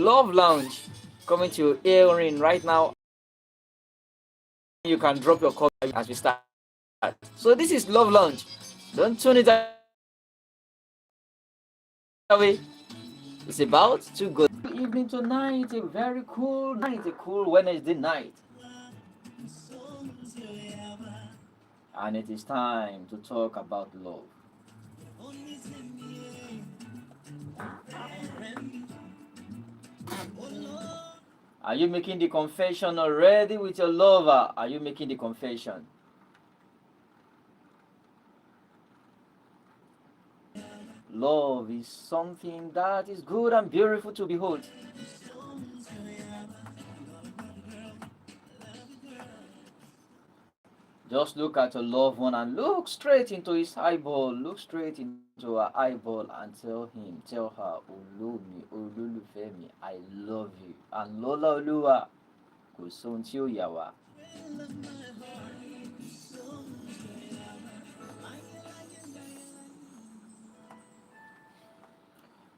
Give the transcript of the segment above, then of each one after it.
Love Lounge coming to your earring right now. You can drop your call as we start. So this is Love Lounge. Don't tune it away. It's about to go. Good evening tonight. A very cool night. A cool Wednesday night. And it is time to talk about love. Are you making the confession already with your lover? Are you making the confession? Love is something that is good and beautiful to behold. Just look at your loved one and look straight into his eyeball. Look straight into her eyeball and tell him, tell her, Olumi, Olulufemi, I love you. And Lola Oluwa, kò sóhun tí ó yà wá.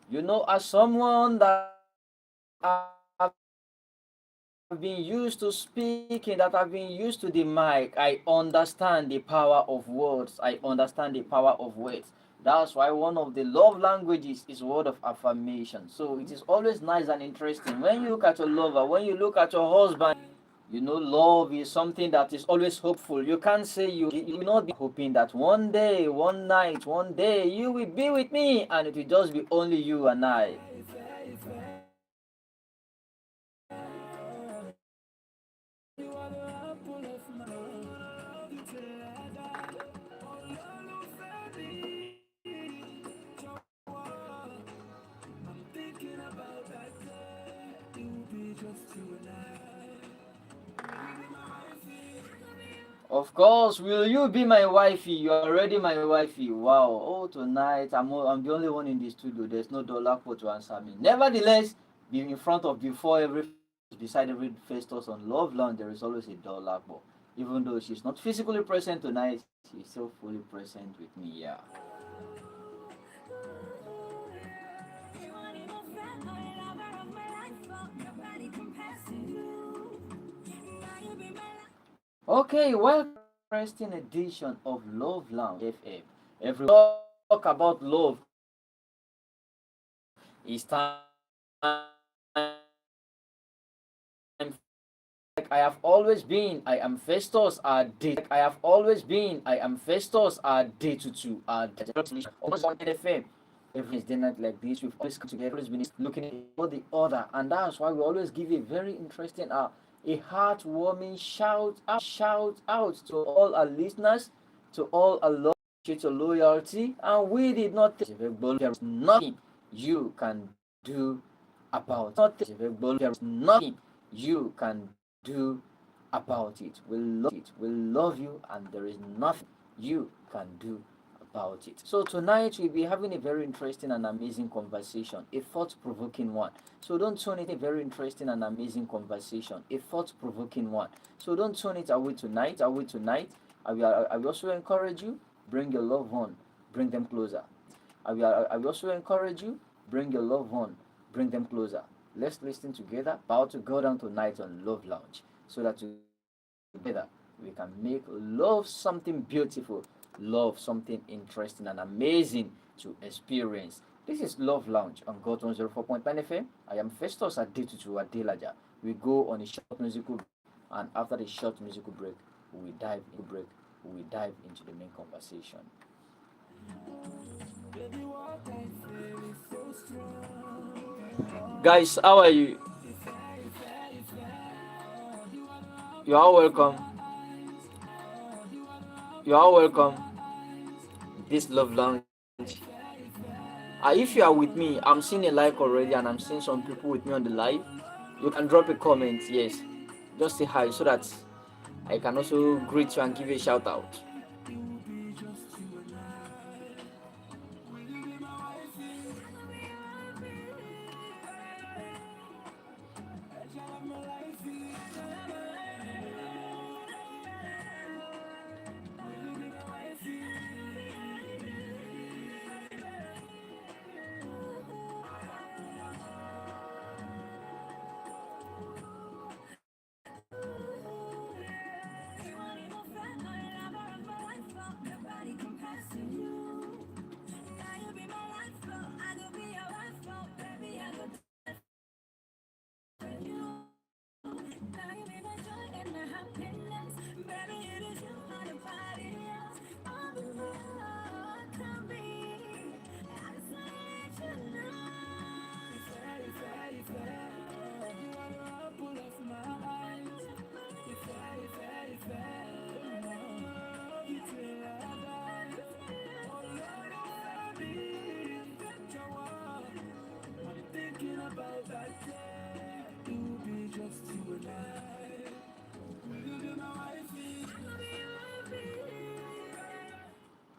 You know, as someone that have been used to speaking, that have been used to the mic, I understand the power of words. I understand the power of words. That's why one of the love languages is word of affirmation. So it is always nice and interesting when you look at your lover, when you look at your husband. You know, love is something that is always hopeful. You can't say you will not be hoping that one day, one night, one day you will be with me and it will just be only you and I. Of course, will you be my wifey? You're already my wifey. Wow. Oh, tonight I'm the only one in the studio. There's no dollar for to answer me. Nevertheless, be in front of before every beside every Festus on Love Land, there is always a dollar for. Even though she's not physically present tonight, she's still fully present with me. Yeah. Okay, welcome to the interesting edition of Love Lounge FM. Every talk about love is time. Like I have always been, I am Festus day. Like I have always been, I am Festus day to two almost on NFM. Every day night like this, we've always come together, always been looking at the other, and that's why we always give a very interesting a heartwarming shout out to all our listeners, to all our love, to loyalty, and we did not think there is nothing you can do about it. There is nothing you can do about it. We love you, and there is nothing you can do about it. So tonight we'll be having a very interesting and amazing conversation, a thought-provoking one. So don't turn it a very interesting and amazing conversation, a thought-provoking one. So don't turn it away tonight. I will also encourage you, bring your loved one, bring them closer. I will also encourage you, bring your loved one, bring them closer. Let's listen together, bow to God down tonight on Love Lounge, so that together we can make love something beautiful, love something interesting and amazing to experience. This is Love Lounge on God 104.9 FM. I am Festus Adetutu Adelaja. We go on a short musical break, and after the short musical break, we dive into the main conversation. Guys, how are you? You are welcome. You are welcome. This Love Lounge. If you are with me, I'm seeing a like already, and I'm seeing some people with me on the live. You can drop a comment. Yes, just say hi so that I can also greet you and give you a shout out.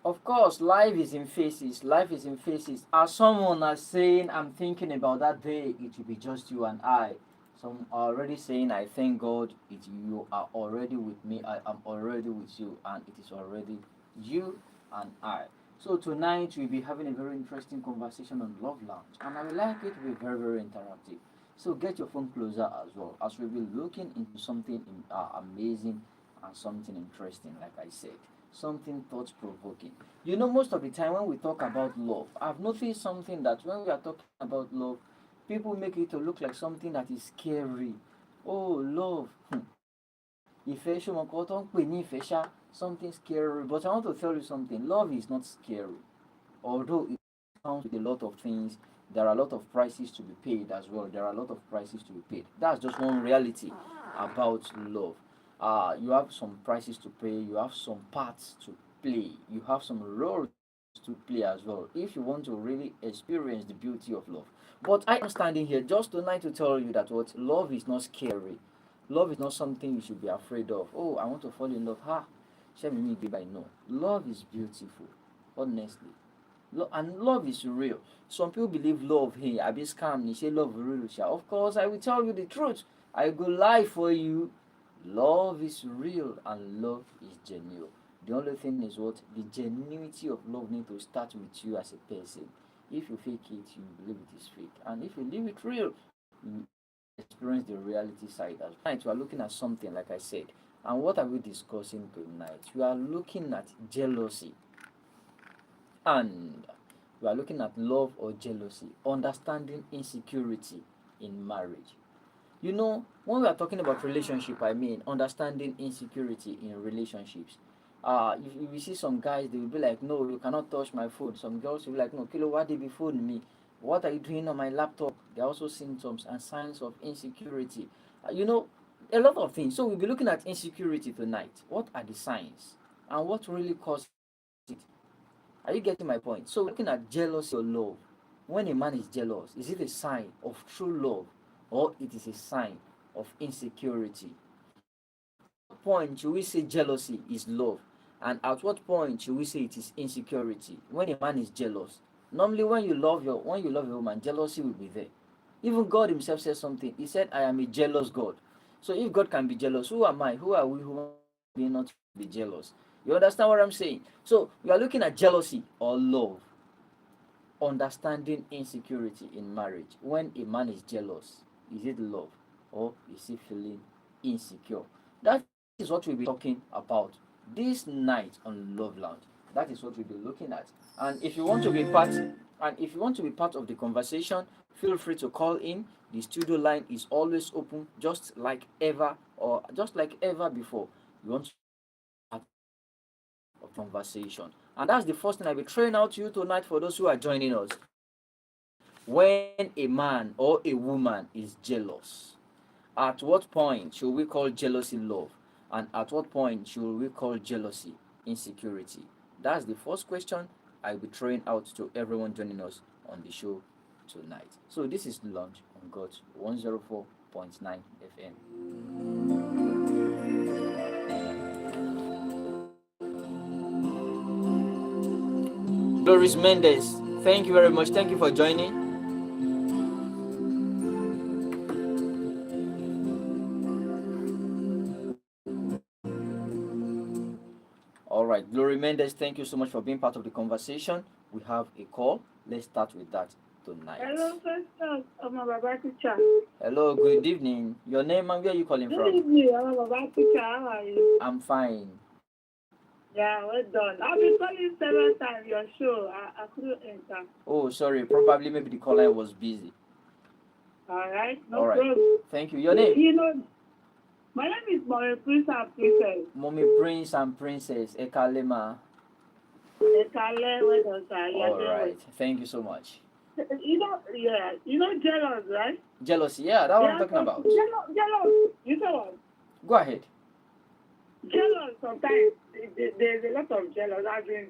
Of course, life is in phases. Life is in phases. As someone is saying, I'm thinking about that day, it will be just you and I. Some are already saying, I thank God, you are already with me. I am already with you, and it is already you and I. So tonight we'll be having a very interesting conversation on Love Lounge, and I would like it to be very, very interactive. So get your phone closer as well, as we'll be looking into something amazing and something interesting, like I said, something thought provoking. You know, most of the time when we talk about love, I've noticed something that when we are talking about love, people make it to look like something that is scary. Oh, love. Ìfẹ́ ṣó mọ nǹkan tó ń pè ní ìfẹ́ ṣá, something scary. But I want to tell you something. Love is not scary. Although it comes with a lot of things, there are a lot of prices to be paid as well. There are a lot of prices to be paid. That's just one reality about love. You have some prices to pay, you have some parts to play, you have some roles to play as well if you want to really experience the beauty of love. But I am standing here just tonight to tell you that what love is not scary. Love is not something you should be afraid of. Oh, I want to fall in love. Ha! Shame me be by no. Love is beautiful, honestly. And love is real. Some people believe love, hey, I be scam, they say love real. Of course, I will tell you the truth. I go lie for you. Love is real and love is genuine. The only thing is what the genuinity of love need to start with you as a person. If you fake it, you believe it is fake. And if you live it real, you experience the reality side as well. Tonight we are looking at something like I said. And what are we discussing tonight? We are looking at jealousy. And we are looking at love or jealousy, understanding insecurity in marriage. You know, when we are talking about relationship, I mean understanding insecurity in relationships. If you see some guys, they will be like, no, you cannot touch my phone. Some girls will be like, no, Kilo, why did you phone me? What are you doing on my laptop? There are also symptoms and signs of insecurity. You know, a lot of things. So we'll be looking at insecurity tonight. What are the signs? And what really causes it? Are you getting my point? So looking at jealousy or love. When a man is jealous, is it a sign of true love or it is a sign of insecurity? At what point should we say jealousy is love? And at what point should we say it is insecurity? When a man is jealous. Normally when you love your woman, jealousy will be there. Even God himself said something. He said, I am a jealous God. So if God can be jealous, who am I? Who are we who be not to be jealous? You understand what I'm saying? So we are looking at jealousy or love. Understanding insecurity in marriage. When a man is jealous, is it love or is he feeling insecure? That is what we'll be talking about this night on Love Lounge. That is what we'll be looking at. And if you want to be part of the conversation, feel free to call in. The studio line is always open, just like ever before. You want to of conversation. And that's the first thing I'll be throwing out to you tonight for those who are joining us. When a man or a woman is jealous, at what point should we call jealousy love? And at what point should we call jealousy insecurity? That's the first question I'll be throwing out to everyone joining us on the show tonight. So this is Launch on God's 104.9 FM. Doris Mendes, thank you very much. Thank you for joining. All right, Glory Mendes, thank you so much for being part of the conversation. We have a call. Let's start with that tonight. Hello, Pastor. I'm a Baba teacher. Hello, good evening. Your name and where are you calling from? Good evening. I'm a Baba teacher. How are you? I'm fine. Yeah, well done. I've been calling several times your show. I couldn't enter. Oh, sorry. Probably maybe the caller was busy. All right, no All right. problem. Thank you. Your name? You know, My name is Mommy Prince and Princess. Mommy Prince and Princess Ekalema. Ekale, where does All right. Thank you so much. You know jealous, right? Jealousy. Yeah, that's what I'm talking about. Jealous. You know what? Go ahead. Jealous, sometimes there's a lot of jealous. As in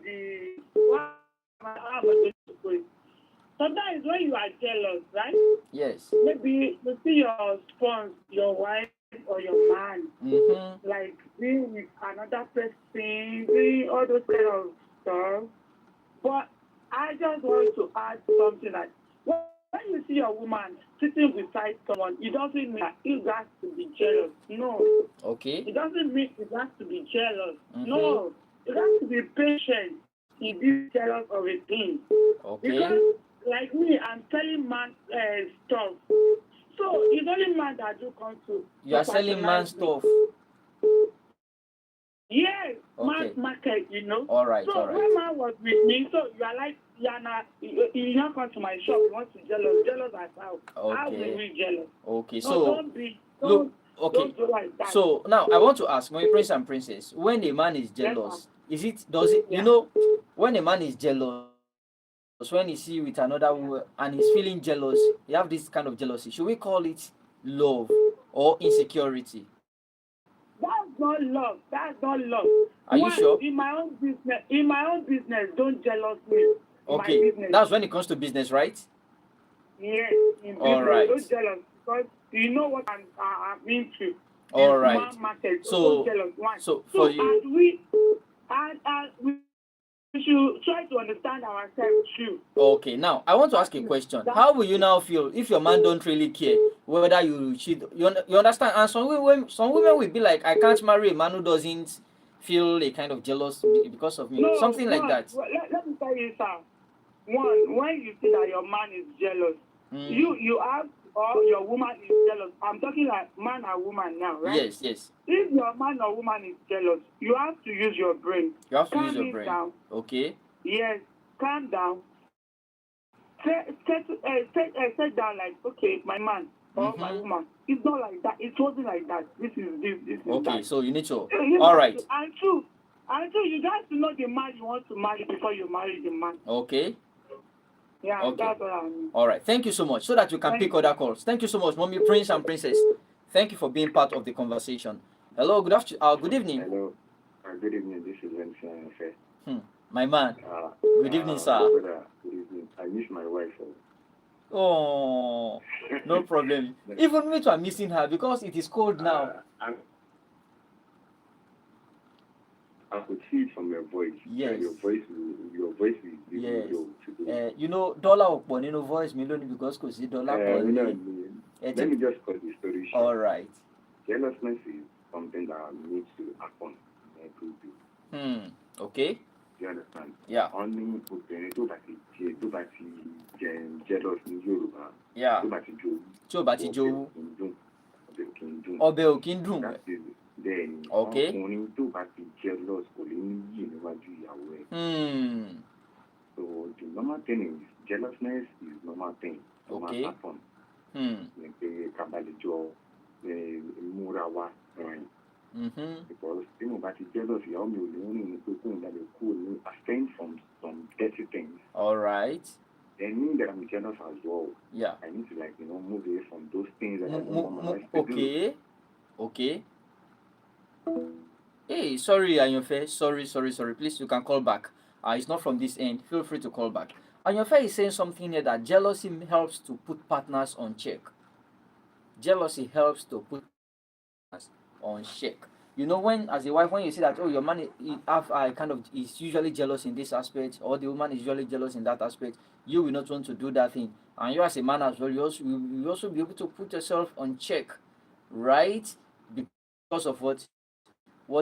sometimes when you are jealous, right? Yes. Maybe you see your spouse, your wife, or your man, like being with another person, doing all those kind of stuff. But I just want to add something like when you see a woman sitting beside someone, it doesn't mean that it has to be jealous. No. Okay. It doesn't mean it has to be jealous. No. It has to be patient in being jealous of a thing. Okay. Because, like me, I'm selling man stuff. So it's only man that do come to. You are selling man stuff. Yes, Okay. mass market, you know. All right. So All right. when man was with me, so you are like, you not come to my shop, you want to jealous as how. How will Okay. we jealous? Okay. No, So don't be, look. Okay. don't do like that. So now I want to ask, my prince and princess, when a man is jealous, does it, you know, when a man is jealous, when he see you with another woman and he's feeling jealous, you have this kind of jealousy. Should we call it love or insecurity? That's not love. That's not love. Are you sure? In my own business, don't jealous me. Okay, My business. that's when it comes to business, right? Yes, in business, All right. don't jealous because you know what I'm into. All right. It's market, So, don't jealous. One. so for you. We should try to understand ourselves too. Okay, now I want to ask a question. How will you now feel if your man don't really care whether you cheat? You understand? And some women will be like, I can't marry a man who doesn't feel a kind of jealous because of me. No, Something like that. Let me tell you, sir. One, when you see that your man is jealous, you have, or your woman is jealous. I'm talking like man and woman now, right? Yes, yes. If your man or woman is jealous, you have to use your brain. You have to Calm use your it brain. down. Okay. Yes, calm down. Sit down like, okay, my man or my woman. It's not like that. It wasn't like that. This is that. Okay, so you need to. You All right. And two, you got to know the man you want to marry before you marry the man. Okay. Yeah, Okay. that's what I mean. All right. Thank you so much. So that you can pick other calls. Thank you so much, Mommy Prince and Princess. Thank you for being part of the conversation. Hello. Good afternoon. Good evening. Hello. Good evening. This is MC. My man. Good evening, sir. Brother, good evening. I miss my wife. Oh, no problem. Even me too, I'm missing her because it is cold now. I could see it from your voice. Yes. Your voice is yes. low. You know, dollar upon no voice me only because cause the dollar let me just cut the story short. All right. Jealousness is something that needs to happen in every day. Okay. Do you understand? Yeah. Only tó bá ti jealous ní Yorùbá. Yeah. Tó bá ti jowú. Tí ó bá ti jowú. Ọbẹ̀ ò kí ń dùn. Then, okay. Ọkùnrin tó bá ti jealous kò lè níyì níwájú ìyàwó ẹ̀. So the normal thing is jealousness is normal thing. Okay. Happen. Pé kábàlejò múra wá rìn. Because tí mo bá ti jealous ìyàwó mi ò lè rìn ní pé kóun dàbí kúrò ní abstain from some dirty things. All right. Then mean that I'm jealous as well. Yeah. I need to move away from those things that I don't want my life to do. Okay. Okay. Hey, sorry, Ayanfe. Sorry. Please, you can call back. It's not from this end. Feel free to call back. Ayanfe is saying something here that jealousy helps to put partners on check. Jealousy helps to put partners on check. You know, when as a wife, when you see that, oh, your man is usually jealous in this aspect, or the woman is usually jealous in that aspect, you will not want to do that thing. And you as a man as well, you also be able to put yourself on check, right? Because of what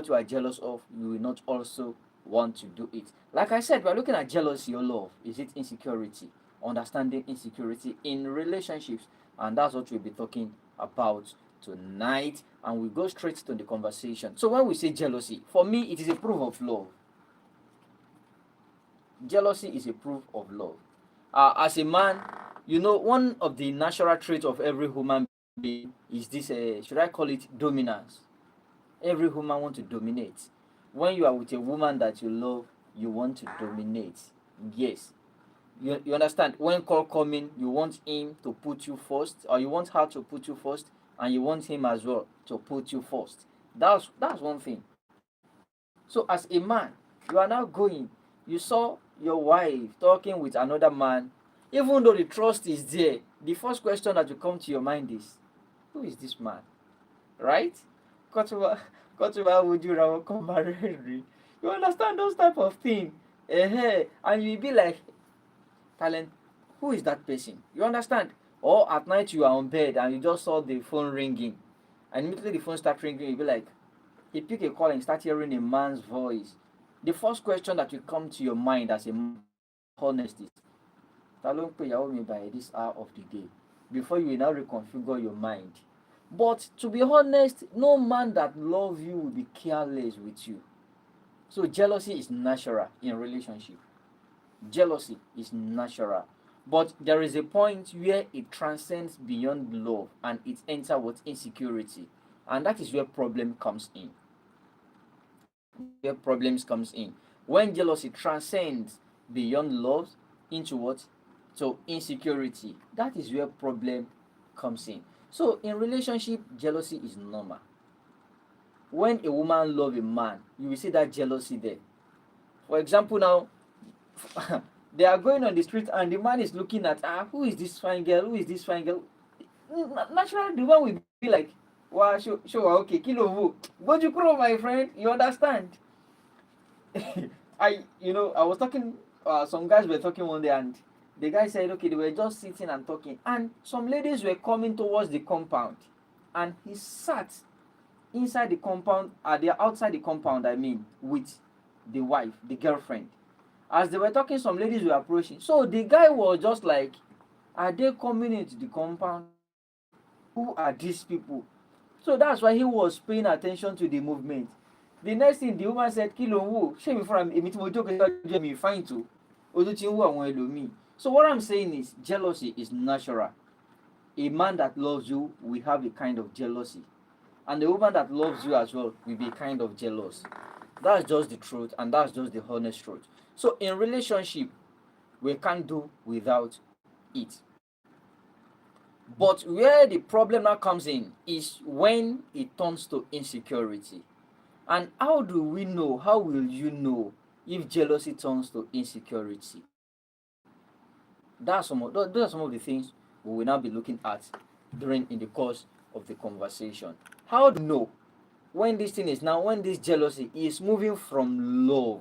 you are jealous of, you will not also want to do it. Like I said, we're looking at jealousy or love. Is it insecurity? Understanding insecurity in relationships. And that's what we'll be talking about tonight. And we go straight to the conversation. So when we say jealousy, for me, it is a proof of love. Jealousy is a proof of love. As a man, you know, one of the natural traits of every human being is this, should I call it dominance? Every woman wants to dominate. When you are with a woman that you love, you want to dominate. Yes. You understand? When call coming, you want him to put you first, or you want her to put you first, and you want him as well to put you first. That's one thing. So as a man, you are now going. You saw your wife talking with another man. Even though the trust is there, the first question that will come to your mind is, who is this man? Right? Kotuba would you rather come marry? You understand those type of thing. And you'll be like, talent, who is that person? You understand? Or at night you are on bed and you just saw the phone ringing, and immediately the phone starts ringing, you'll be like, he pick a call and start hearing a man's voice. The first question that will come to your mind as a man, honesty, talon pay me by this hour of the day, before you will now reconfigure your mind. But to be honest, no man that loves you will be careless with you. So jealousy is natural in relationship. Jealousy is natural. But there is a point where it transcends beyond love and it enters with insecurity. And that is where problem comes in. Where problems comes in. When jealousy transcends beyond love into what? So insecurity. That is where problem comes in. So in relationship, jealousy is normal. When a woman loves a man, you will see that jealousy there. For example, now they are going on the street and the man is looking at, who is this fine girl? Who is this fine girl? Naturally, the one will be like, wow, sure, okay, kilo, go to crow, my friend. You understand? I was talking. Some guys were talking one day, and the guy said, okay, they were just sitting and talking, and some ladies were coming towards the compound, and he sat inside the compound, they are outside the compound, I mean, with the wife, the girlfriend. As they were talking, some ladies were approaching. So the guy was just like, are they coming into the compound? Who are these people? So that's why he was paying attention to the movement. The next thing, the woman said, Kilo wo, shame before I'm me fine too. So what I'm saying is, jealousy is natural. A man that loves you will have a kind of jealousy. And the woman that loves you as well will be kind of jealous. That's just the truth, and that's just the honest truth. So in relationship, we can't do without it. But where the problem now comes in is when it turns to insecurity. And how do we know? How will you know if jealousy turns to insecurity? Those are some of the things we will now be looking at in the course of the conversation. How do you know when this jealousy is moving from love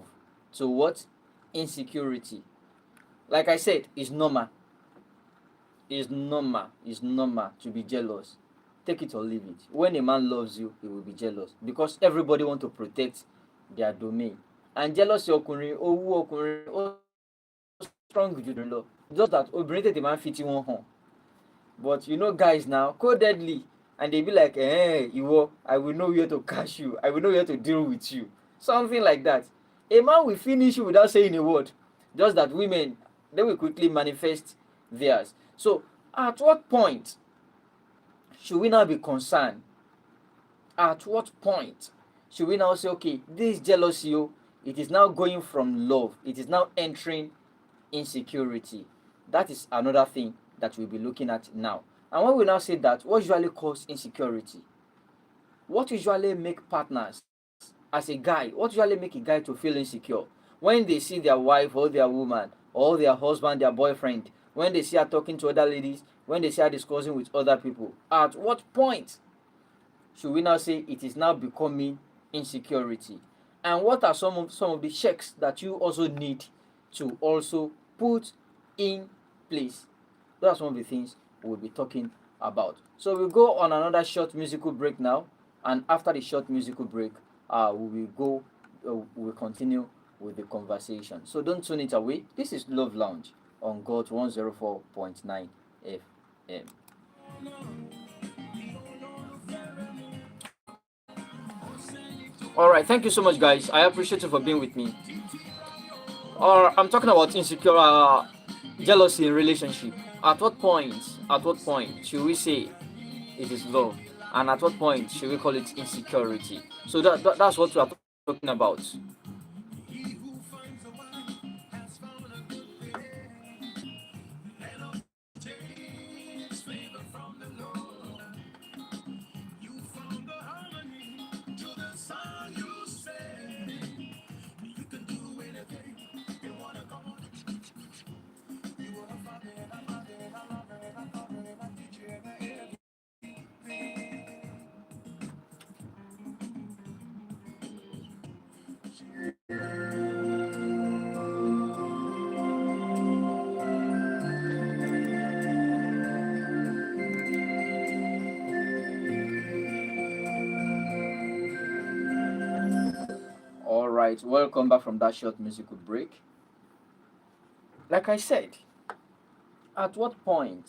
to what? Insecurity. Like I said, it's normal. It's normal to be jealous. Take it or leave it. When a man loves you, he will be jealous because everybody wants to protect their domain. And jealousy strong with you love. Just that the man fit one home. But guys now, codedly, and they be like, I will know where to catch you. I will know where to deal with you. Something like that. A man will finish you without saying a word. Just that women, they will quickly manifest theirs. So, at what point should we now be concerned? At what point should we now say, okay, this jealousy, it is now going from love. It is now entering insecurity. That is another thing that we'll be looking at now. And when we now say that, what usually causes insecurity? What usually make partners as a guy? What usually make a guy to feel insecure? When they see their wife or their woman or their husband, their boyfriend, when they see her talking to other ladies, when they see her discussing with other people, at what point should we now say it is now becoming insecurity? And what are some of the checks that you also need to also put in place? Those are some of the things we'll be talking about. So we'll go on another short musical break now, and after the short musical break, we will continue with the conversation. So don't tune it away. This is Love Lounge on GOT 104.9 FM. All right, thank you so much, guys. I appreciate you for being with me. I'm talking about insecure jealousy in relationship. At what point should we say it is love? And at what point should we call it insecurity? So that's what we are talking about. All right, welcome back from that short musical break. Like I said, at what point,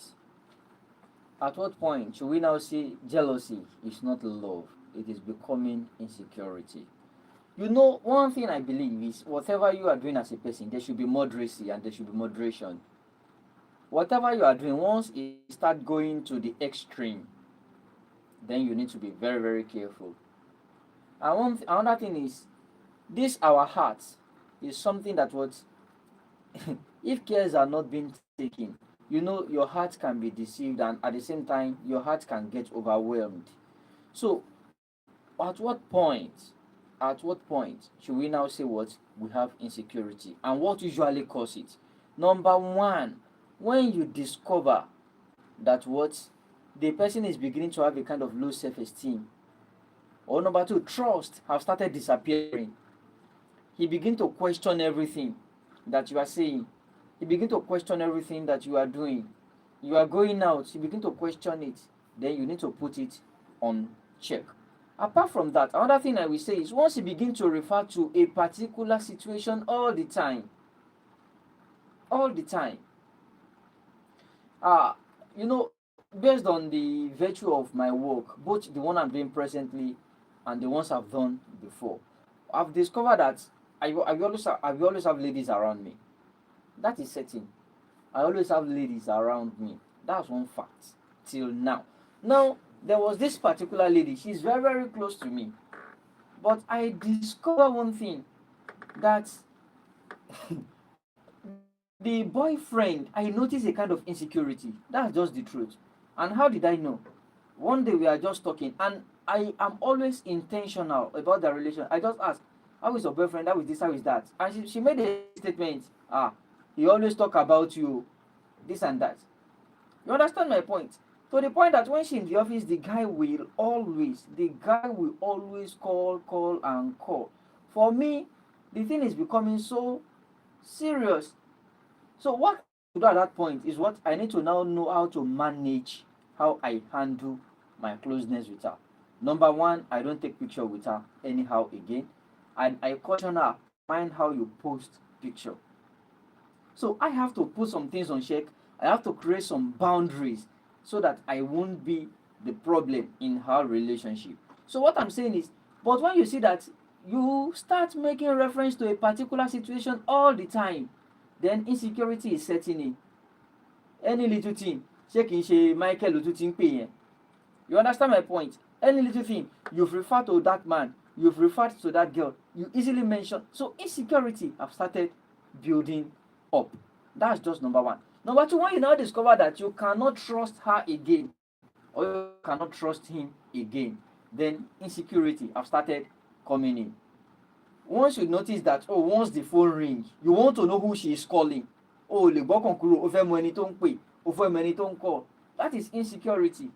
should we now say jealousy is not love? It is becoming insecurity. You know, one thing I believe is whatever you are doing as a person, there should be moderacy and there should be moderation. Whatever you are doing, once it start going to the extreme, then you need to be very, very careful. And another thing is, this our heart is something that what if cares are not being taken, you know, your heart can be deceived, and at the same time your heart can get overwhelmed. So at what point should we now say what we have insecurity and what usually causes it? Number one, when you discover that what the person is beginning to have a kind of low self-esteem. Or number two, trust have started disappearing. He begin to question everything that you are saying. He begin to question everything that you are doing. You are going out, you begin to question it. Then you need to put it on check. Apart from that, another thing I will say is once you begin to refer to a particular situation all the time, you know, based on the virtue of my work, both the one I'm doing presently and the ones I've done before, I've discovered that I always have ladies around me. That is certain. I always have ladies around me. That's one fact till now. Now, there was this particular lady. She's very, very close to me. But I discovered one thing, that the boyfriend, I noticed a kind of insecurity. That's just the truth. And how did I know? One day we are just talking, and I am always intentional about the relation. I just ask, how is your boyfriend? How is this? How is that? And she made a statement. He always talk about you, this and that. You understand my point? To the point that when she's in the office, the guy will always call and call. For me, the thing is becoming so serious. So what I do at that point is what I need to now know how to manage, how I handle my closeness with her. Number one, I don't take picture with her anyhow again. And I caution her, mind how you post picture. So I have to put some things on check. I have to create some boundaries so that I won't be the problem in her relationship. So what I'm saying is, but when you see that you start making reference to a particular situation all the time, then insecurity is setting in. Any little thing, ṣé kìí ṣe Michael ló tún ti ń pè yẹn? You understand my point? Any little thing, you've referred to that man, you've referred to that girl, you easily mention. So insecurity have started building up. That's just number one. Number two, when you now discover that you cannot trust her again, or you cannot trust him again, then insecurity have started coming in. Once you notice that, once the phone rings, you want to know who she is calling. Lè gbọ́kàn kúrò, ó fẹ́ mọ ẹni tó ń pè, ó fẹ́ mọ ẹni tó ń call. That is insecurity.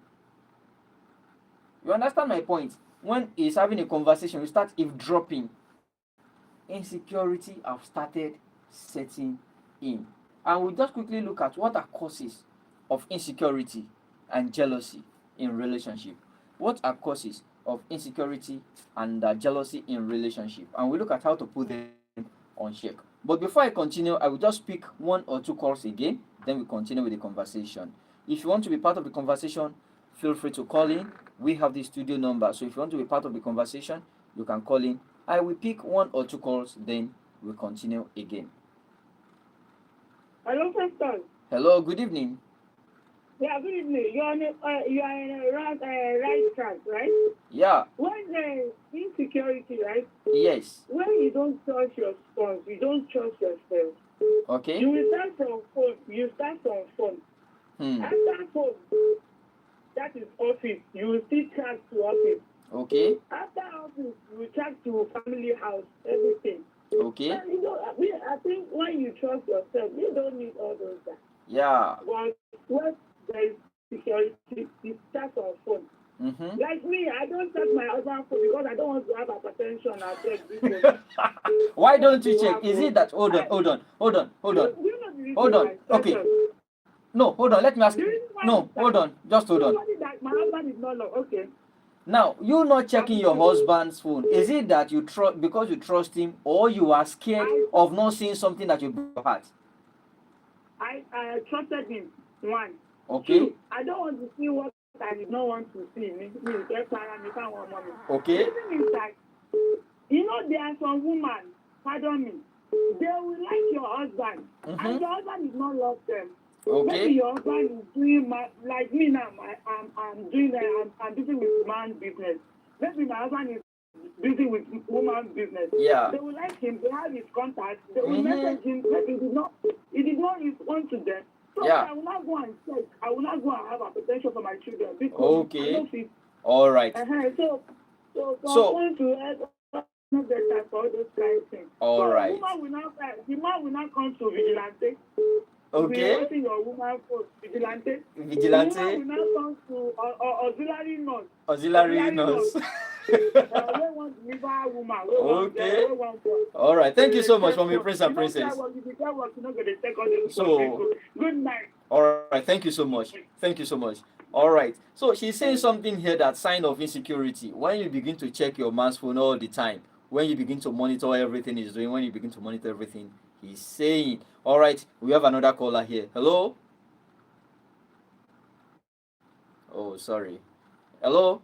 You understand my point? When he's having a conversation, you start eavesdropping. Insecurity have started setting in. And we'll just quickly look at what are causes of insecurity and jealousy in relationship. What are causes of insecurity and jealousy in relationship? And we'll look at how to put them on check. But before I continue, I will just pick one or two calls again, then we continue with the conversation. If you want to be part of the conversation, feel free to call in. We have the studio number, so if you want to be part of the conversation, you can call in. I will pick one or two calls, then we'll continue again. Hello, Pastor. Hello, good evening. Yeah, good evening. You are in a right chance, right? Yeah. When there is insecurity, right? Yes. When you don't trust your spouse, you don't trust yourself. Okay. You will start from phone. You start from phone. After phone, that is office. You will still chat to office. Okay. After office, you will chat to family house, everything. Okay. And you know, I think when you trust yourself, you don't need all those that. Yeah. But when there is security, you start on phone. Like me, I don't check my husband's phone because I don't want to have hypertension and check this phone. Why don't you check? Is it that hold on? Do you know the reason Hold on. why? Okay. No, hold on. Let me ask you. No, hold on. Just hold on. That my husband is not long. Okay. Now, you not checking your husband's phone. Is it that you trust because you trust him, or you are scared of not seeing something that you break your heart? I trusted him. One. Okay. Two, I don't want to see what I did not want to see. Okay. The thing is that, you know, there are some women, pardon me, they will like your husband, and your husband is not love them. Okay. Maybe your husband is doing like me now. I'm busy with man's business. Maybe my husband is busy with woman's business. Yeah. They will like him. They have his contacts. They will message him. Maybe he did not respond to them. So yeah. I will not go and check. I will not go and have a potential for my children. Because okay. I don't feel. All right. So going to not get time for all those kind of things. All right. The man will not come to vigilante. Okay. Watching your woman for vigilante. Vigilante. The woman will not come to auxiliary nurse. Auxiliary nurse. Okay. All right. Thank you so much for me, Prince and Princess. So, good night. All right. Thank you so much. Thank you so much. All right. So she's saying something here that sign of insecurity. When you begin to check your man's phone all the time, when you begin to monitor everything he's doing, when you begin to monitor everything he's saying. All right. We have another caller here. Hello. Oh, sorry. Hello.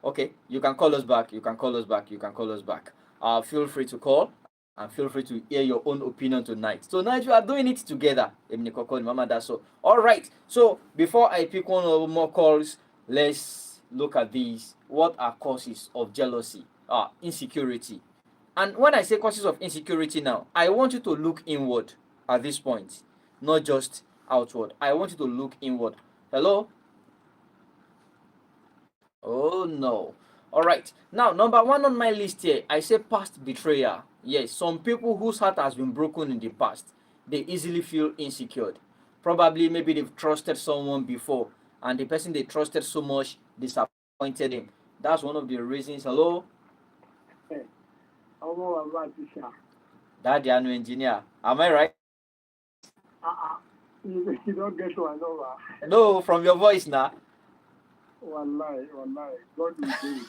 Okay, you can call us back. You can call us back. You can call us back. Feel free to call and feel free to hear your own opinion tonight. Tonight we are doing it together. All right. So before I pick one or more calls, let's look at these. What are causes of jealousy? Insecurity. And when I say causes of insecurity now, I want you to look inward at this point, not just outward. I want you to look inward. Hello? Oh no. All right. Now, number one on my list here, I say past betrayal. Yes, some people whose heart has been broken in the past, they easily feel insecure. Probably maybe they've trusted someone before, and the person they trusted so much disappointed him. That's one of the reasons. Hello? Hey. Daddy, I'm an engineer. Am I right? You don't get to know. No, from your voice now. Wallahi. God will do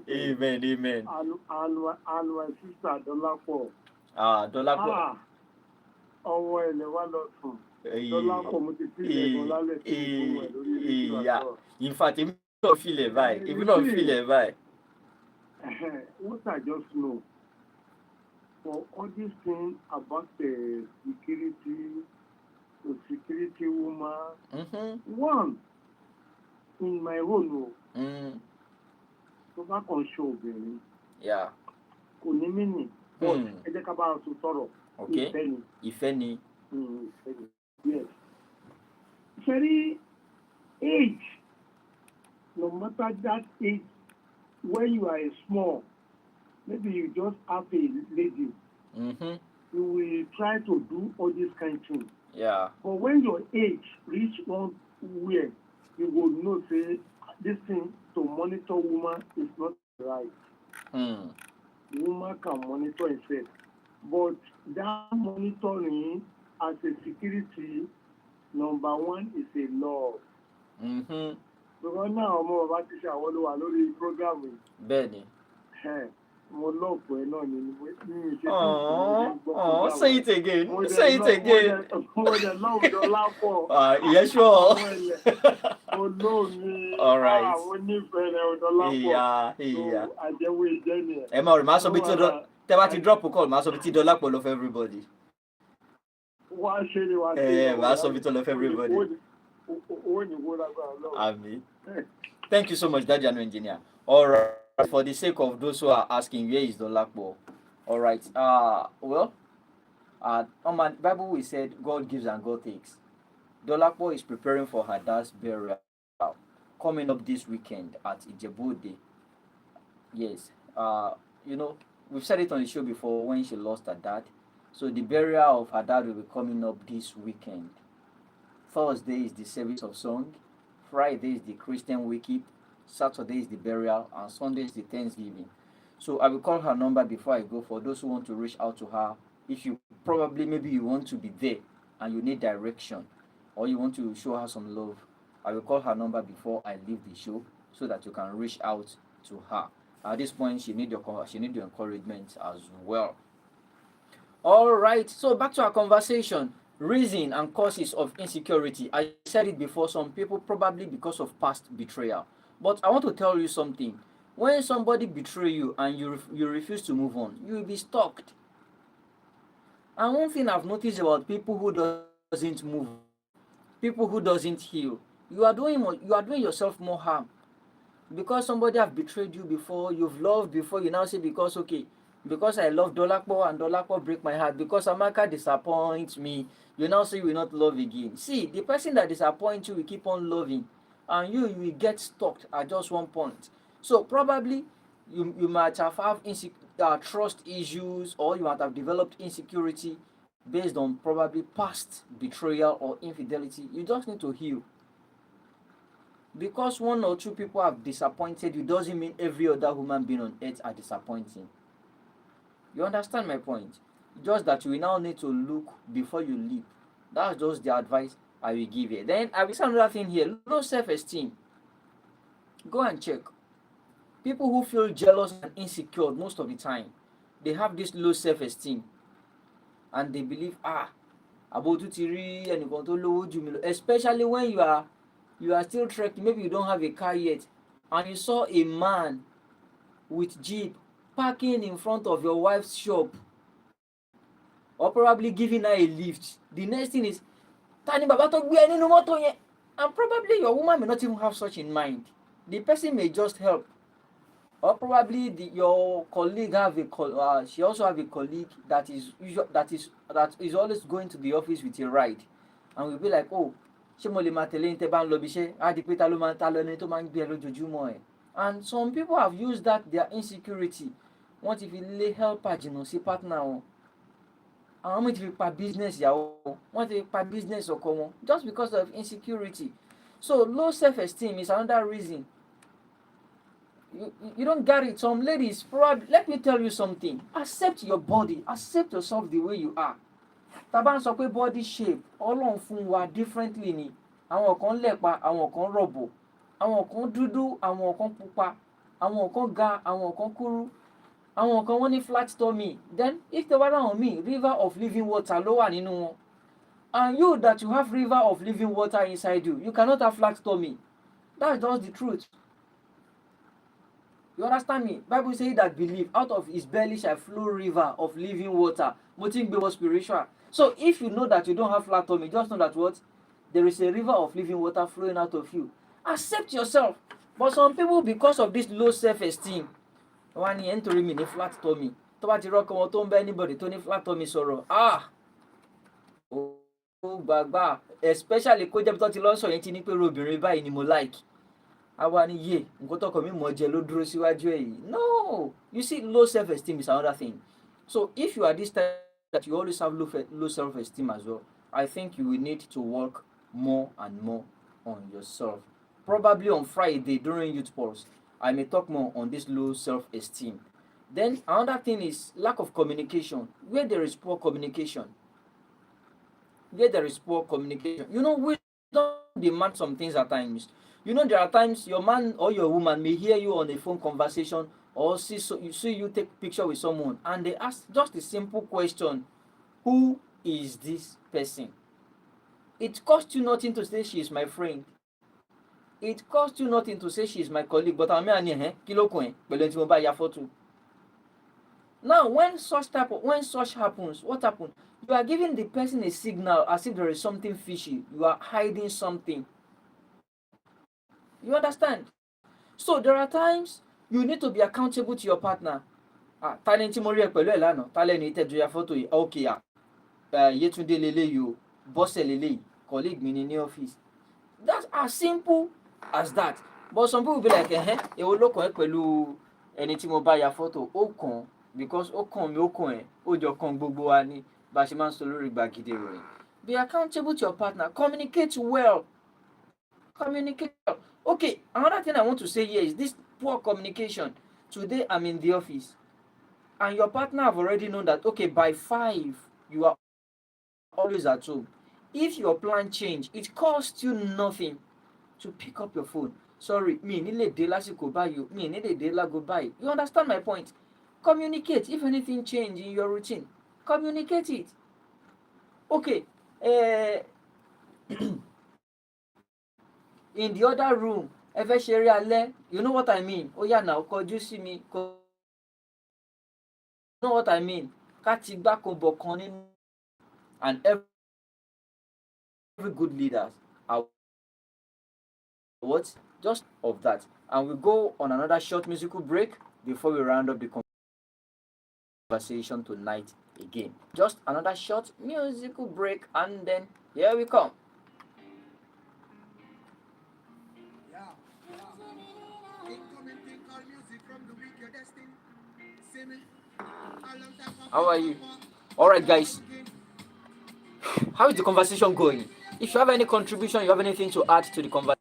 it. Amen. And my sister, Dolapo. Dolapo. Ọwọ́ ẹ̀lẹ̀ wá lọ sùn. Dolapo mo ti fi ẹ̀gbọ́n lálẹ́ tí mo fún ẹ̀ lórí ìlú àtọ́. In fact, if you don't feel it, right? If you don't feel it, right? What I just know, for all these things about the security woman, one, in my own tó bá kàn ṣe obìnrin kò ní mínì but ẹ jẹ́ ká bá ọ̀tún sọ̀rọ̀ ìfẹ́ ni yes very age no matter that age when you are small maybe you just have a lady you will try to do all these kind of things but when your age reach one where you will know say this thing to monitor woman is not right. The woman can monitor herself, but that monitoring as a security, number one is a law. Because now ọmọ bàbá ti ṣe àwọn olówó lórí program yìí. Bẹ́ẹ̀ni. Mo lọ́ọ̀pọ̀ ẹ náà ni say it again. Say it again. Mo dẹ̀ lọ́ọ̀pọ̀ Dọlápọ̀. Yeah, sure. All right. Yeah. Ẹ máa rí màá sọ bí tí tẹ́ bá ti drop call màá sọ bí tí Dọlápọ̀ lọ for everybody. Wá ṣe ni wá ṣe. Màá sọ bí tó lọ for everybody. Àmín. Thank you so much, Daddy and Engineer. All right, for the sake of those who are asking, where is Dolakbo? All right. Well, on my Bible we said God gives and God takes. Dolakbo is preparing for her dad's burial coming up this weekend at Ijebu. Yes. You know, we've said it on the show before when she lost her dad. So the burial of her dad will be coming up this weekend. Thursday is the service of song. Friday is the Christian wake up. Saturday is the burial, and Sunday is the Thanksgiving. So I will call her number before I go for those who want to reach out to her. If you probably maybe you want to be there and you need direction or you want to show her some love, I will call her number before I leave the show so that you can reach out to her. At this point, she need your encouragement as well. All right, so back to our conversation. Reason and causes of insecurity. I said it before, some people probably because of past betrayal. But I want to tell you something. When somebody betray you and you refuse to move on, you will be stuck. And one thing I've noticed about people who doesn't move, people who doesn't heal, you are doing yourself more harm. Because somebody have betrayed you before, you've loved before, you now say because I love Dolakbo and Dolakbo break my heart, because Amaka disappoints me, you now say you will not love again. See, the person that disappoints you will keep on loving, and you will get stuck at just one point. So probably you might have trust issues, or you might have developed insecurity based on probably past betrayal or infidelity. You just need to heal. Because one or two people have disappointed you doesn't mean every other human being on earth are disappointing. You understand my point? Just that you will now need to look before you leap. That's just the advice I will give you. Then I will say another thing here. Low self-esteem. Go and check. People who feel jealous and insecure most of the time, they have this low self-esteem. And they believe, especially when you are still trekking, maybe you don't have a car yet, and you saw a man with jeep parking in front of your wife's shop, or probably giving her a lift. The next thing is, and probably your woman may not even have such in mind. The person may just help. Or probably your colleague she also have a colleague that is always going to the office with a ride, and will be like, oh, ṣé mo lè máa tẹ̀lé ní tẹ́ bá ń lọ bí iṣẹ́? Á di pé ta ló máa ń ta lọ ní tó máa ń gbé ẹ lójoojúmọ́ ẹ̀. And some people have used that their insecurity, wọ́n ti fi lé helper jìnnà sí partner wọn. Àwọn míì ti fi pa business ìyàwó wọn, wọ́n ti fi pa business ọkọ wọn just because of insecurity. So low self-esteem is another reason. You don't get it. Some ladies, probably, let me tell you something. Accept your body. Accept yourself the way you are. Tá bá ń sọ pé body shape, Ọlọ́run fún wa differently ni. Àwọn kan lẹ̀pa, àwọn kan rọ̀bọ̀, àwọn kan dúdú, àwọn kan pupa, àwọn kan ga, àwọn kan kúrú, àwọn kan wọ́n ní flat tummy. Then if the one on me, river of living water ló wà nínú wọn. And you that you have river of living water inside you, you cannot have flat tummy. That's just the truth. You understand me? Bible says that believe out of his belly shall flow river of living water. Moting be spiritual. So if you know that you don't have flat tummy, just know that what? There is a river of living water flowing out of you. Accept yourself. But some people, because of this low self-esteem, one entering me in a flat tummy. To bá ti rọ́kàn wọn tó ń bá anybody tó ní flat tummy sọ̀rọ̀. Gbàgbà, especially kó jẹ́ bí tó ti lọ sọ yẹn ti ní pé obìnrin báyìí ni mo like. Àwa ni yé, nǹkan tọkọ mi mọ̀ jẹ ló dúró síwájú ẹ̀ yìí. No! You see, low self-esteem is another thing. So if you are this type that you always have low self-esteem as well, I think you will need to work more and more on yourself. Probably on Friday during Youth Pulse, I may talk more on this low self-esteem. Then another thing is lack of communication. Where there is poor communication, we don't demand some things at times. There are times your man or your woman may hear you on a phone conversation or see you take picture with someone, and they ask just a simple question: who is this person? It costs you nothing to say she is my friend. It costs you nothing to say she is my colleague, but I'm here, now when such happens, what happens? You are giving the person a signal as if there is something fishy. You are hiding something. You understand? So there are times you need to be accountable to your partner. Talent tí mo rí ẹ pẹ̀lú ẹ̀ lánàá, talent tẹ́ jọ ya fọ́tò yìí, okay, Yétúndé leléyìí o, Bọ́sẹ̀ leléyìí, colleague mi ni ní ọ́fíìsì. That's as simple as that. But some people be like, èwo ló kàn ẹ́ pẹ̀lú ẹni tí mo bá ya fọ́tò? Ó kàn, because ó kàn mí, ó kàn ẹ́, ó jọ kàn gbogbo wa ni, bá a ṣe máa ń sọ lórí gbàgede ìròyìn. Be accountable to your partner. Communicate well. Communicate well. Okay, another thing I want to say here is this poor communication. Today I'm in the office and your partner have already known that, okay, by 5 you are always at home. If your plan change, it costs you nothing to pick up your phone. Sorry, mi ní lè dé lásìkò báyìí o, mi ní lè dé lágo báyìí. You understand my point? Communicate. If anything change in your routine, communicate it. Okay, in the other room, ẹ fẹ́ ṣeré alẹ́, you know what I mean? Ó yá náà, kọjú sí mi, you know what I mean? Ká ti gbá kan bọ̀ kan nínú. And every good leaders are what? Just of that. And we go on another short musical break before we round up the conversation tonight again. Just another short musical break and then here we come. How are you? Alright guys. How is the conversation going? If you have any contribution, you have anything to add to the conversation.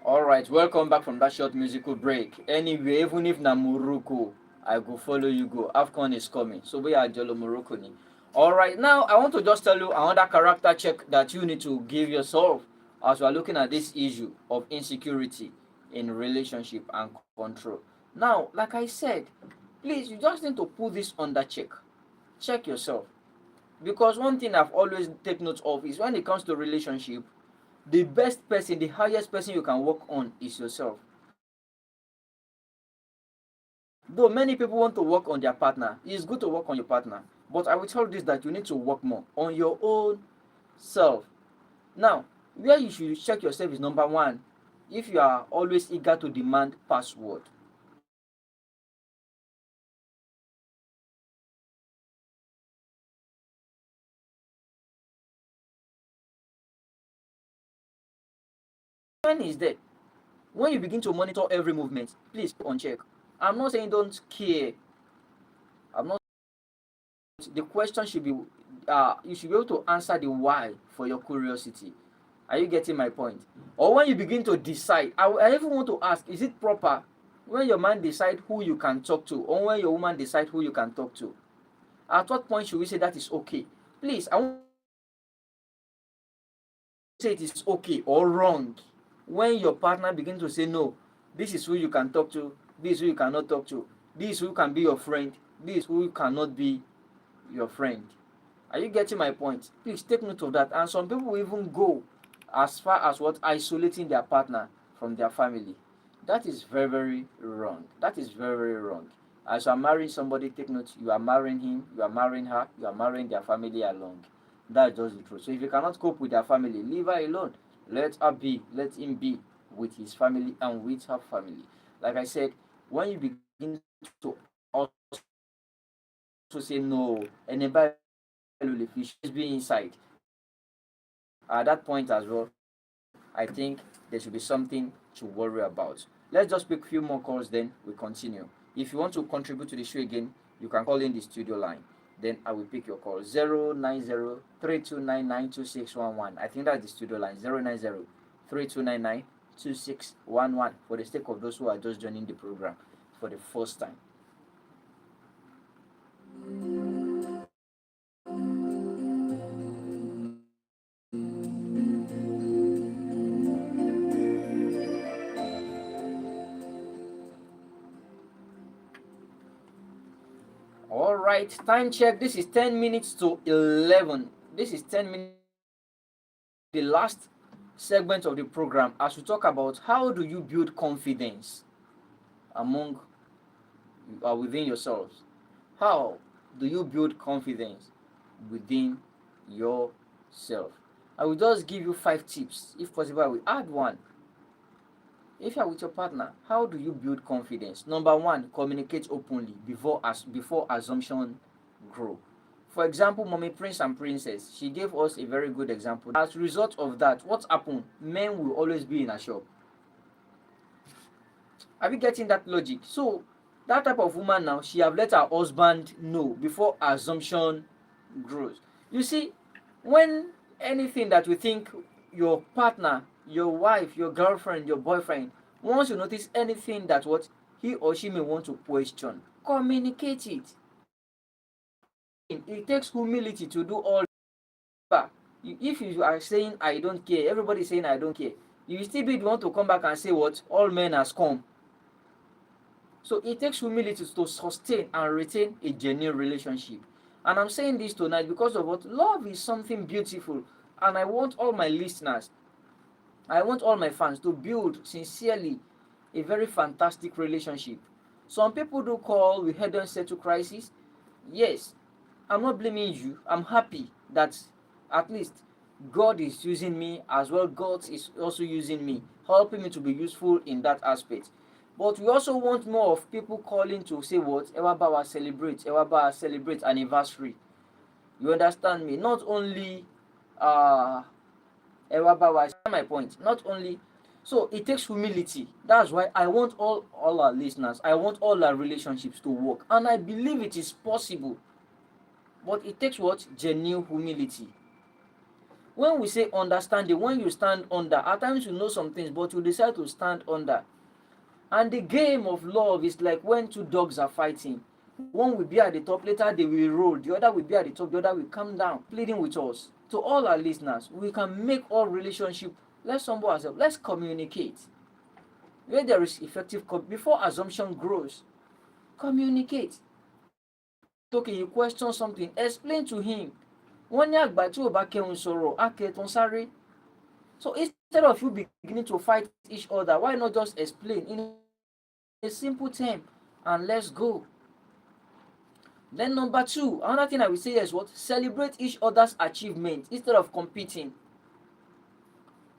Alright, welcome back from that short musical break. Anyway, even if na Morocco, I go follow you go. AFCON is coming. So we are Jolo Morocco ni. Alright, now I want to just tell you another character check that you need to give yourself as we are looking at this issue of insecurity in relationship and control. Now, like I said, please, you just need to put this under check. Check yourself. Because one thing I've always taken note of is when it comes to relationship, the best person, the highest person you can work on is yourself. Though many people want to work on their partner, it's good to work on your partner. But I will tell you this, that you need to work more on your own self. Now, where you should check yourself is number 1, if you are always eager to demand password. When is there? When you begin to monitor every movement, please put on check. I'm not saying don't care. I'm not. The question should be, you should be able to answer the why for your curiosity. Are you getting my point? Or when you begin to decide, I even want to ask, is it proper when your man decide who you can talk to, or when your woman decide who you can talk to? At what point should we say that is okay? Please, I won't say it is okay or wrong when your partner begins to say, no, this is who you can talk to, this is who you cannot talk to, this is who can be your friend, this is who cannot be your friend. Are you getting my point? Please take note of that. And some people will even go as far as what? Isolating their partner from their family. That is very, very wrong. That is very, very wrong. As you are marrying somebody, take note, you are marrying him, you are marrying her, you are marrying their family along. That's just the truth. So if you cannot cope with their family, leave her alone. Let her be, let him be with his family and with her family. Like I said, when you begin to also say no, anybody will fish be inside. At that point as well, I think there should be something to worry about. Let's just pick a few more calls, then we continue. If you want to contribute to the show again, you can call in the studio line. Then I will pick your call. 090-3299-2611. I think that's the studio line. 090-3299-2611 for the sake of those who are just joining the program for the first time. All right, time check. This is 10 minutes to 11. This is 10 minutes, the last segment of the program, as we talk about how do you build confidence among within yourselves. How do you build confidence within yourself? I will just give you 5 tips. If possible, I will add one. If you are with your partner, how do you build confidence? Number 1, communicate openly before assumption grow. For example, Mommy Prince and Princess, she gave us a very good example. As a result of that, what happened? Men will always be in a shop. Are we getting that logic? So that type of woman now, she have let her husband know before assumption grows. You see, when anything that you think your partner, your wife, your girlfriend, your boyfriend, once you notice anything that what he or she may want to question, communicate it. It takes humility to do all. If you are saying I don't care, everybody is saying I don't care, you will still be the one to come back and say what all men has come. So it takes humility to sustain and retain a genuine relationship. And I'm saying this tonight because of what love is something beautiful. And I want all my listeners, I want all my fans to build sincerely a very fantastic relationship. Some people do call we head on settle crisis. Yes, I'm not blaming you. I'm happy that at least God is using me as well. God is also using me, helping me to be useful in that aspect. But we also want more of people calling to say what? Ewabawa celebrate anniversary. You understand me? Not only Ewabawa, my point. Not only, so it takes humility. That's why I want all our listeners, I want all our relationships to work. And I believe it is possible. But it takes what? Genuine humility. When we say understanding, when you stand under, at times you know some things, but you decide to stand under. And the game of love is like when two dogs are fighting. One will be at the top, later they will roll. The other will be at the top, the other will come down, pleading with us. To all our listeners, we can make all relationship. Let's humble ourselves. Let's communicate. Where there is effective, before assumption grows, communicate. Okay, you question something, explain to him. Wọ́n ní àgbà tí ò bá kẹun sọ̀rọ̀, á kẹtàn sáré. So instead of you beginning to fight each other, why not just explain in a simple term and let's go. Then number 2, another thing I will say is what? Celebrate each other's achievements instead of competing.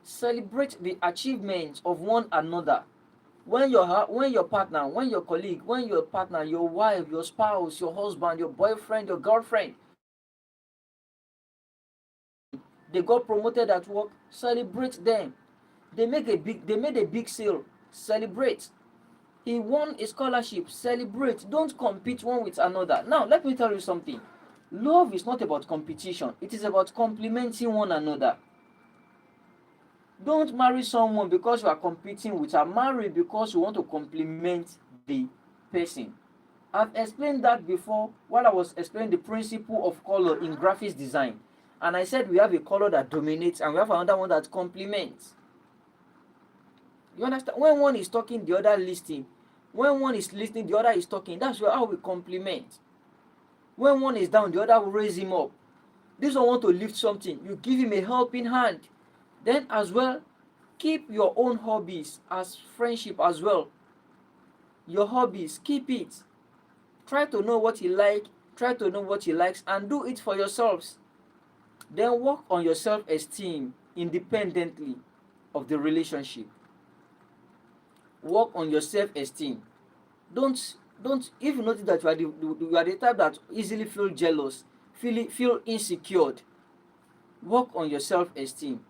Celebrate the achievements of one another. When your partner, when your colleague, when your partner, your wife, your spouse, your husband, your boyfriend, your girlfriend, they got promoted at work, celebrate them. They made a big sale, celebrate. He won a scholarship, celebrate. Don't compete one with another. Now, let me tell you something. Love is not about competition. It is about complementing one another. Don't marry someone because you are competing with her. Marry because you want to complement the person. I've explained that before while I was explaining the principle of color in graphics design. And I said we have a color that dominates and we have another one that complements. You understand? When one is talking, the other listening. When one is listening, the other is talking. That's how we complement. When one is down, the other will raise him up. This one want to lift something. You give him a helping hand. Then as well, keep your own hobbies as friendship as well. Your hobbies, keep it. Try to know what you like, try to know what he likes, and do it for yourselves. Then work on your self-esteem independently of the relationship. Work on your self-esteem. Don't if you notice that you are the type that easily feel jealous, feel insecure, work on your self-esteem.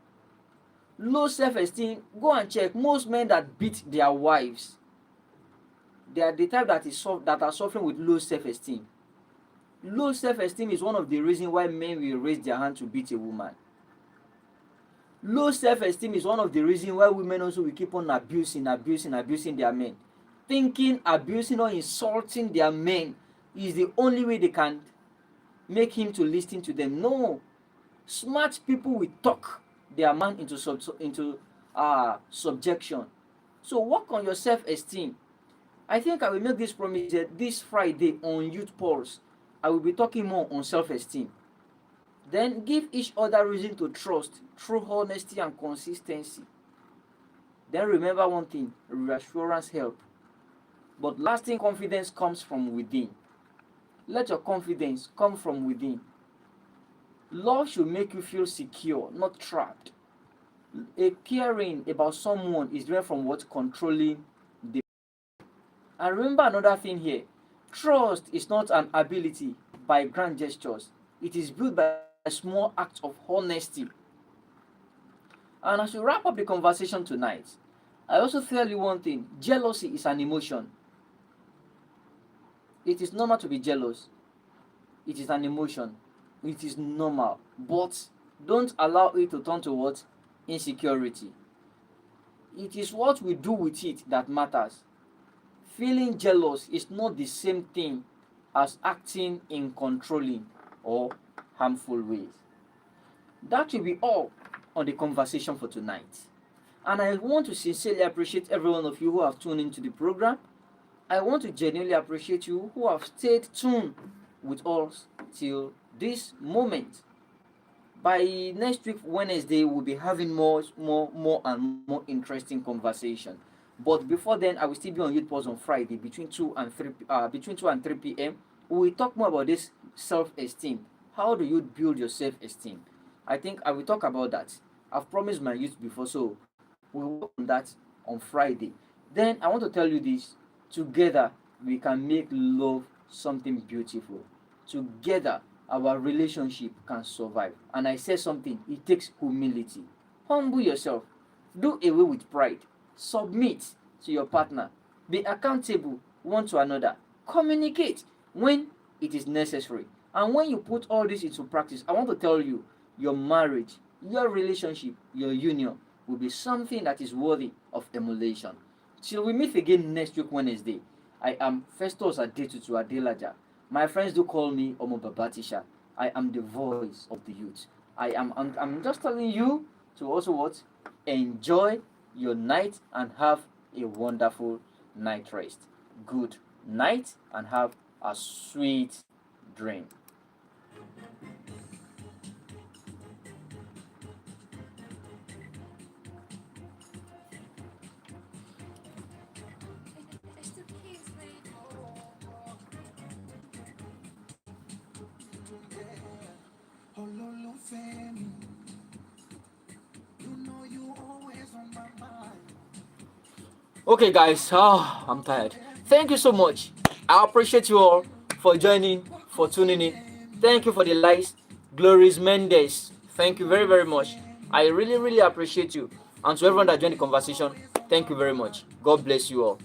Low self-esteem, go and check. Most men that beat their wives, they are the type that are suffering with low self-esteem. Low self-esteem is one of the reasons why men will raise their hand to beat a woman. Low self-esteem is one of the reasons why women also will keep on abusing their men. Thinking, abusing or insulting their men is the only way they can make him to listen to them. No. Smart people will talk their man into subjection. So work on your self-esteem. I think I will make this promise this Friday on Youth Pulse. I will be talking more on self-esteem. Then give each other reason to trust through honesty and consistency. Then remember one thing, reassurance help. But lasting confidence comes from within. Let your confidence come from within. Love should make you feel secure, not trapped. A caring about someone is different from what controlling the. And remember another thing here. Trust is not an ability by grand gestures. It is built by a small act of honesty. And as we wrap up the conversation tonight, I also tell you one thing. Jealousy is an emotion. It is normal to be jealous. It is an emotion. It is normal. But don't allow it to turn to what? Insecurity. It is what we do with it that matters. Feeling jealous is not the same thing as acting in controlling or harmful ways. That will be all on the conversation for tonight. And I want to sincerely appreciate every one of you who have tuned into the program. I want to genuinely appreciate you who have stayed tuned with us till this moment. By next week, Wednesday, we'll be having more and more interesting conversation. But before then, I will still be on Youth Pulse on Friday between 2 and 3 p.m. We will talk more about this self-esteem. How do you build your self-esteem? I think I will talk about that. I've promised my youth before, so we'll work on that on Friday. Then I want to tell you this. Together, we can make love something beautiful. Together, our relationship can survive. And I say something, it takes humility. Humble yourself. Do away with pride. Submit to your partner. Be accountable one to another. Communicate when it is necessary. And when you put all this into practice, I want to tell you, your marriage, your relationship, your union will be something that is worthy of emulation. Till we meet again next week, Wednesday, I am Festus Adetutu Adelaja. My friends do call me Omo Babatisha. I am the voice of the youth. I'm just telling you to also what? Enjoy your night and have a wonderful night rest. Good night and have a sweet dream. Okay, guys, I'm tired. Thank you so much. I appreciate you all for joining, for tuning in. Thank you for the likes. Glories Mendes, thank you very, very much. I really, really appreciate you. And to everyone that joined the conversation, thank you very much. God bless you all.